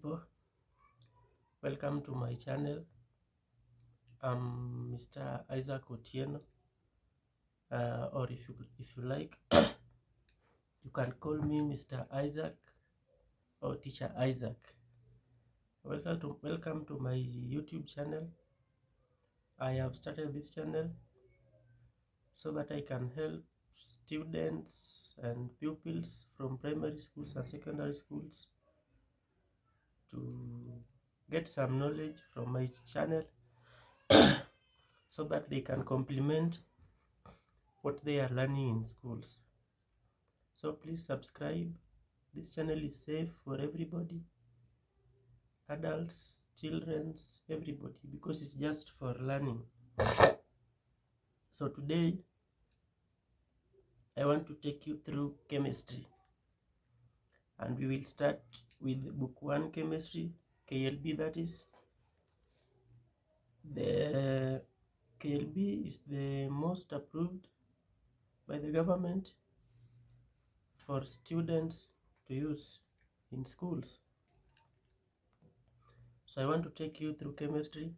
people, welcome to my channel. I'm Mr. Isaac Otieno, or if you like, you can call me Mr. Isaac or Teacher Isaac. Welcome to my YouTube channel. I have started this channel so that I can help students and pupils from primary schools and secondary schools to get some knowledge from my channel so that they can complement what they are learning in schools. So please subscribe. This channel is safe for everybody, adults, children, everybody, because it's just for learning. So today I want to take you through chemistry, and we will start with book 1 chemistry, KLB. That is, the KLB is the most approved by the government for students to use in schools. So I want to take you through chemistry,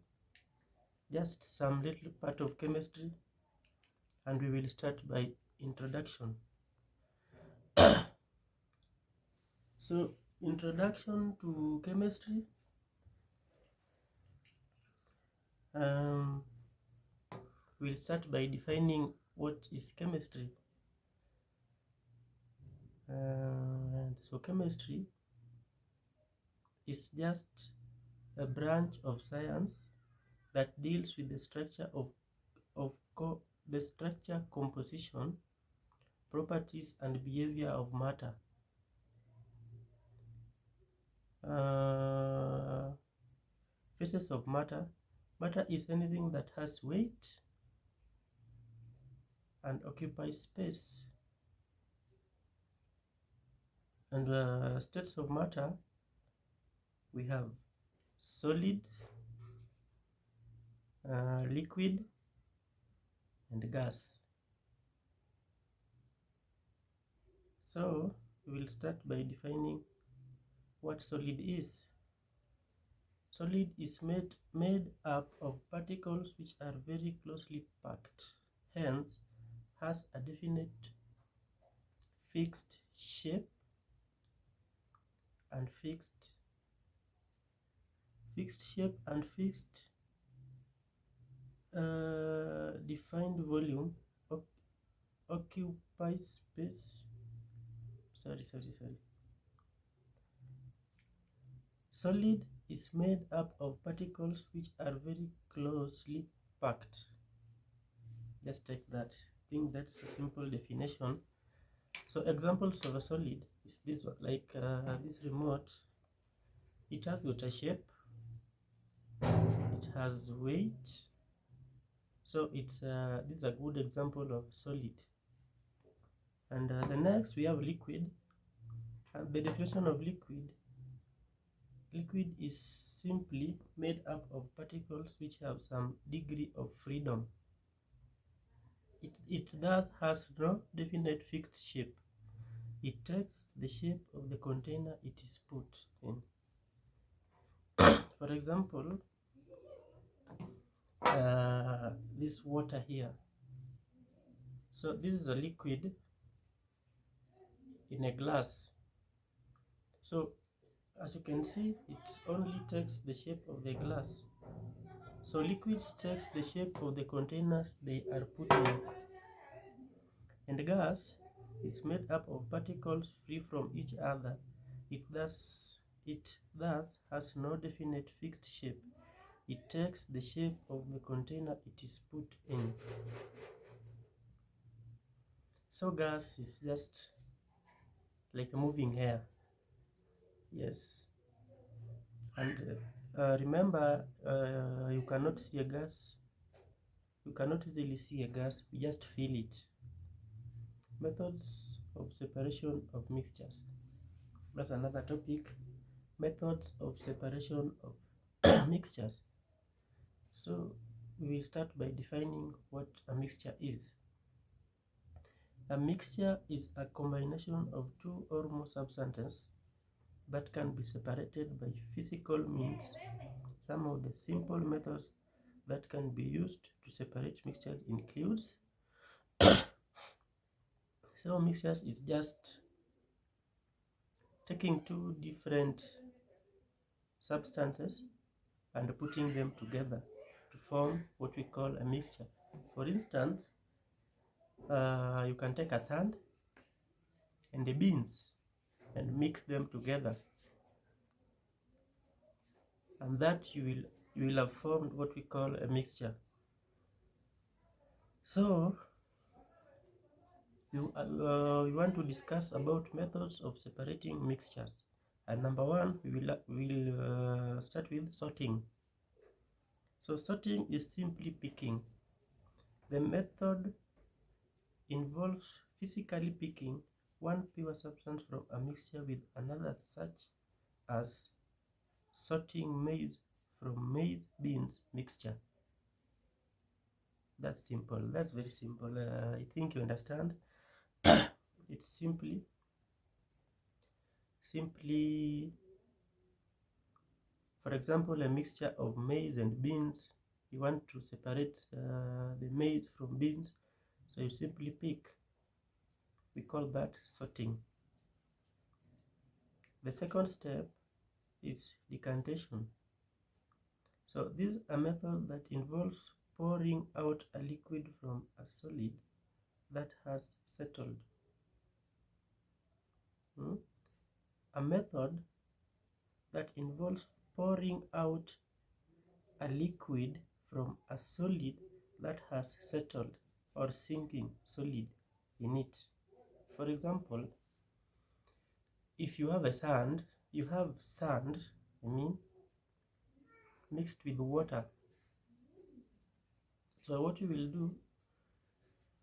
just some little part of chemistry, and we will start by introduction. So introduction to chemistry. We'll start by defining what is chemistry. So chemistry is just a branch of science that deals with the structure the structure, composition, properties, and behavior of matter. Phases of matter. Matter is anything that has weight and occupies space. And states of matter, we have solid, liquid, and gas. So we will start by defining what solid is. Solid is made up of particles which are very closely packed, hence has a definite fixed shape and fixed defined volume, occupies space. Sorry. Solid is made up of particles which are very closely packed. Just take that. I think that's a simple definition. So examples of a solid is this one, like this remote. It has got a shape, it has weight, so it's this is a good example of solid. And the next we have liquid. The definition of liquid is simply made up of particles which have some degree of freedom. It thus has no definite fixed shape. It takes the shape of the container it is put in. For example, this water here. So this is a liquid in a glass. So as you can see, it only takes the shape of the glass. So liquids takes the shape of the containers they are put in. And gas is made up of particles free from each other. It thus has no definite fixed shape. It takes the shape of the container it is put in. So gas is just like a moving air. Yes. And remember, you cannot see a gas. You cannot easily see a gas. You just feel it. Methods of separation of mixtures. That's another topic. Methods of separation of mixtures. So we will start by defining what a mixture is. A mixture is a combination of two or more substances that can be separated by physical means. Some of the simple methods that can be used to separate mixtures includes so mixtures is just taking two different substances and putting them together to form what we call a mixture. For instance, you can take a sand and the beans and mix them together, and that you will have formed what we call a mixture. So we want to discuss about methods of separating mixtures, and number one we will start with sorting. So sorting is simply picking. The method involves physically picking one pure substance from a mixture with another, such as sorting maize from maize beans mixture. That's simple. That's very simple. I think you understand. It's simply for example, a mixture of maize and beans. You want to separate the maize from beans, so you simply pick. We call that sorting. The second step is decantation. So this is a method that involves pouring out a liquid from a solid that has settled. A method that involves pouring out a liquid from a solid that has settled or sinking solid in it. For example, if you have sand, mixed with water. So what you will do,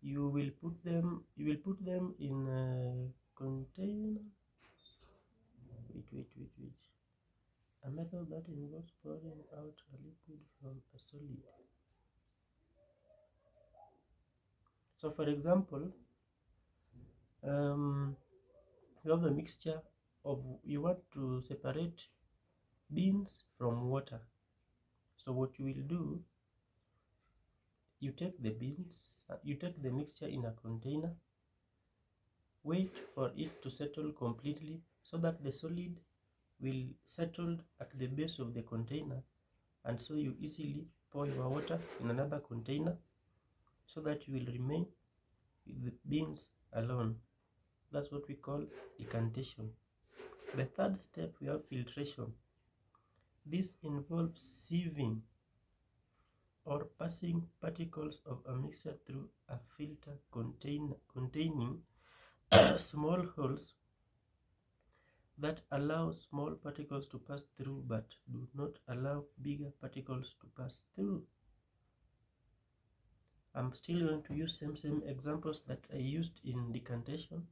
you will put them in a container. Wait. A method that involves pouring out a liquid from a solid. So for example, you have a mixture of, you want to separate beans from water. So what you will do, you take the mixture in a container, wait for it to settle completely so that the solid will settle at the base of the container, and so you easily pour your water in another container so that you will remain with the beans alone. That's what we call decantation. The third step, we have filtration. This involves sieving or passing particles of a mixture through a filter containing small holes that allow small particles to pass through but do not allow bigger particles to pass through. I'm still going to use same examples that I used in decantation.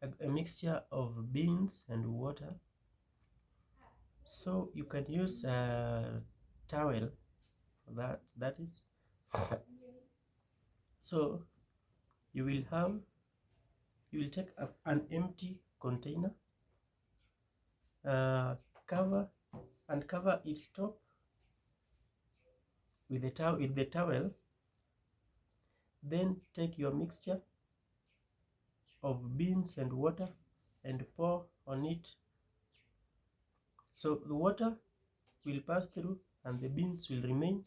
A mixture of beans and water. So you can use a towel for that is. So you will take an empty container, cover its top with the towel, then take your mixture of beans and water and pour on it. So the water will pass through and the beans will remain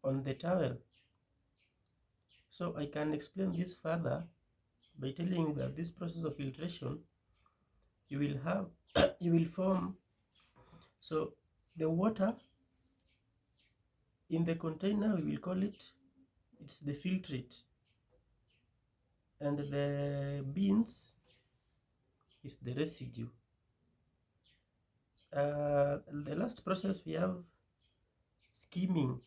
on the towel. So I can explain this further by telling you that this process of filtration, you will form, so the water in the container, we will call it's the filtrate, and the beans is the residue. The last process, we have skimming.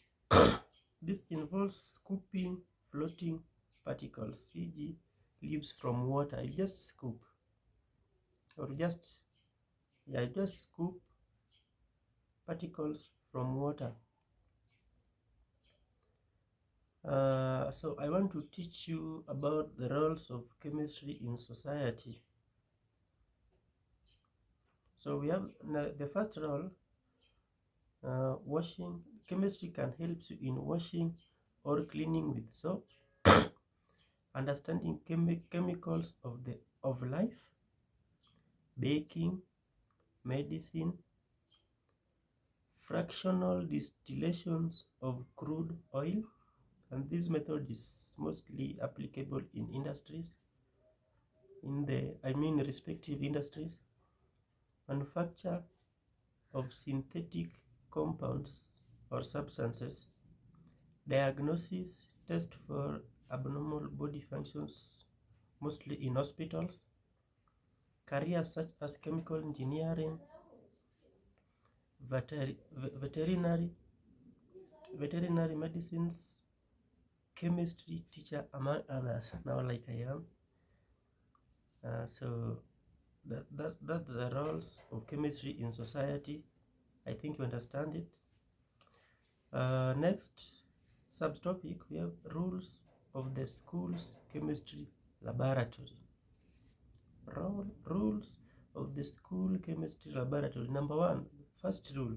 This involves scooping floating particles, e.g. leaves from water. You just scoop, or just scoop particles from water. So I want to teach you about the roles of chemistry in society. So we have the first role, washing. Chemistry can help you in washing or cleaning with soap, understanding chemicals of life, baking, medicine, fractional distillations of crude oil, and this method is mostly applicable in industries, respective industries, manufacture of synthetic compounds or substances, diagnosis, test for abnormal body functions, mostly in hospitals, careers such as chemical engineering, veterinary medicines, chemistry teacher, among others. Now, like I am, so that's the roles of chemistry in society. I think you understand it. Next subtopic, we have rules of the school's chemistry laboratory. Rules of the school chemistry laboratory. Number one, first rule: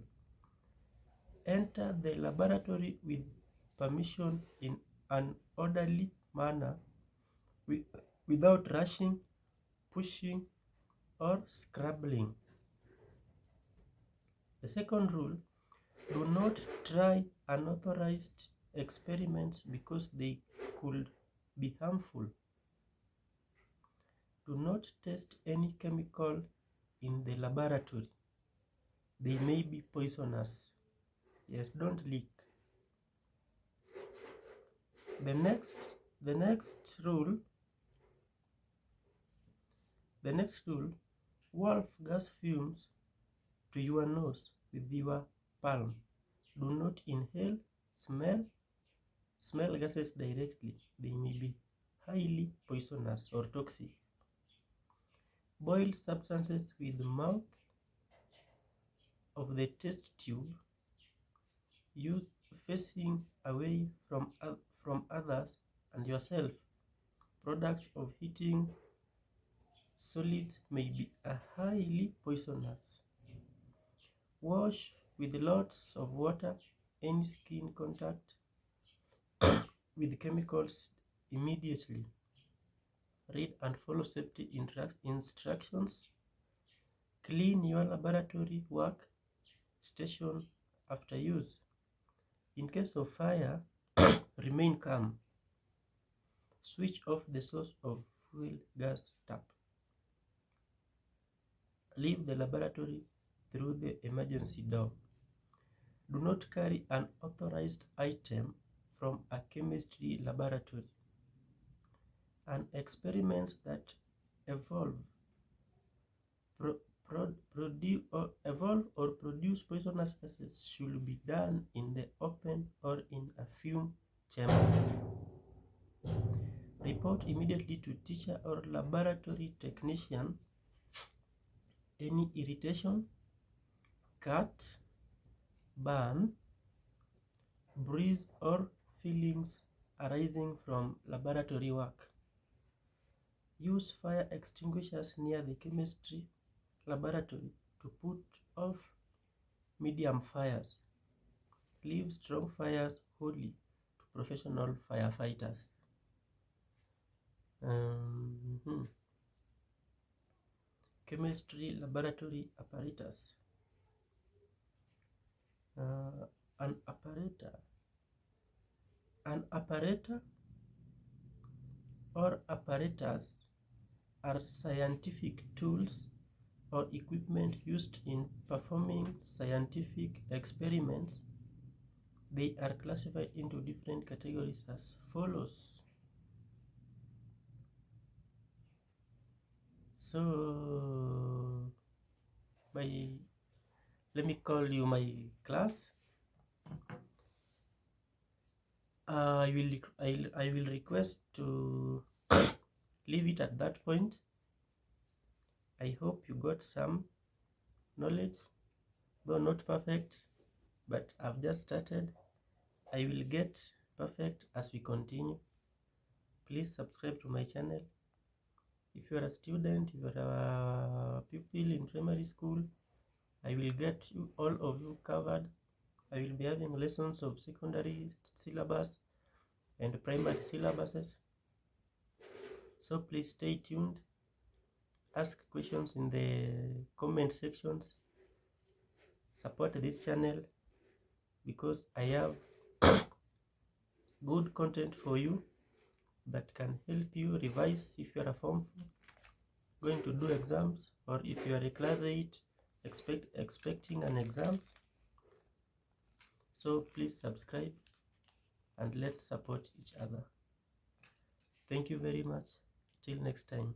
enter the laboratory with permission in an orderly manner, without rushing, pushing, or scrabbling. The second rule: do not try unauthorized experiments because they could be harmful. Do not test any chemical in the laboratory. They may be poisonous. Yes, don't leak. The next rule, wolf gas fumes to your nose with your palm. Do not inhale, smell gases directly. They may be highly poisonous or toxic. Boil substances with the mouth of the test tube, use facing away from others and yourself. Products of heating solids may be highly poisonous. Wash with lots of water any skin contact with chemicals immediately. Read and follow safety instructions. Clean your laboratory work station after use. In case of fire, remain calm. Switch off the source of fuel gas tap. Leave the laboratory through the emergency door. Do not carry an authorized item from a chemistry laboratory. And experiments that evolve or produce poisonous gases should be done in the open or in a fume chamber. Report immediately to teacher or laboratory technician any irritation, cut, burn, bruise, or feelings arising from laboratory work. Use fire extinguishers near the chemistry laboratory to put off medium fires. Leave strong fires wholly to professional firefighters. Chemistry laboratory apparatus. An apparator or apparatus are scientific tools or equipment used in performing scientific experiments. They are classified into different categories as follows. So, let me call you my class. I will request to leave it at that point. I hope you got some knowledge, though not perfect, but I've just started. I will get perfect as we continue. Please subscribe to my channel. If you are a student, if you are a pupil in primary school, I will get you all of you covered. I will be having lessons of secondary syllabus and primary syllabuses. So please stay tuned. Ask questions in the comment sections. Support this channel because I have good content for you that can help you revise if you are a form going to do exams, or if you are a class 8 expecting an exams. So please subscribe and let's support each other. Thank you very much. Till next time.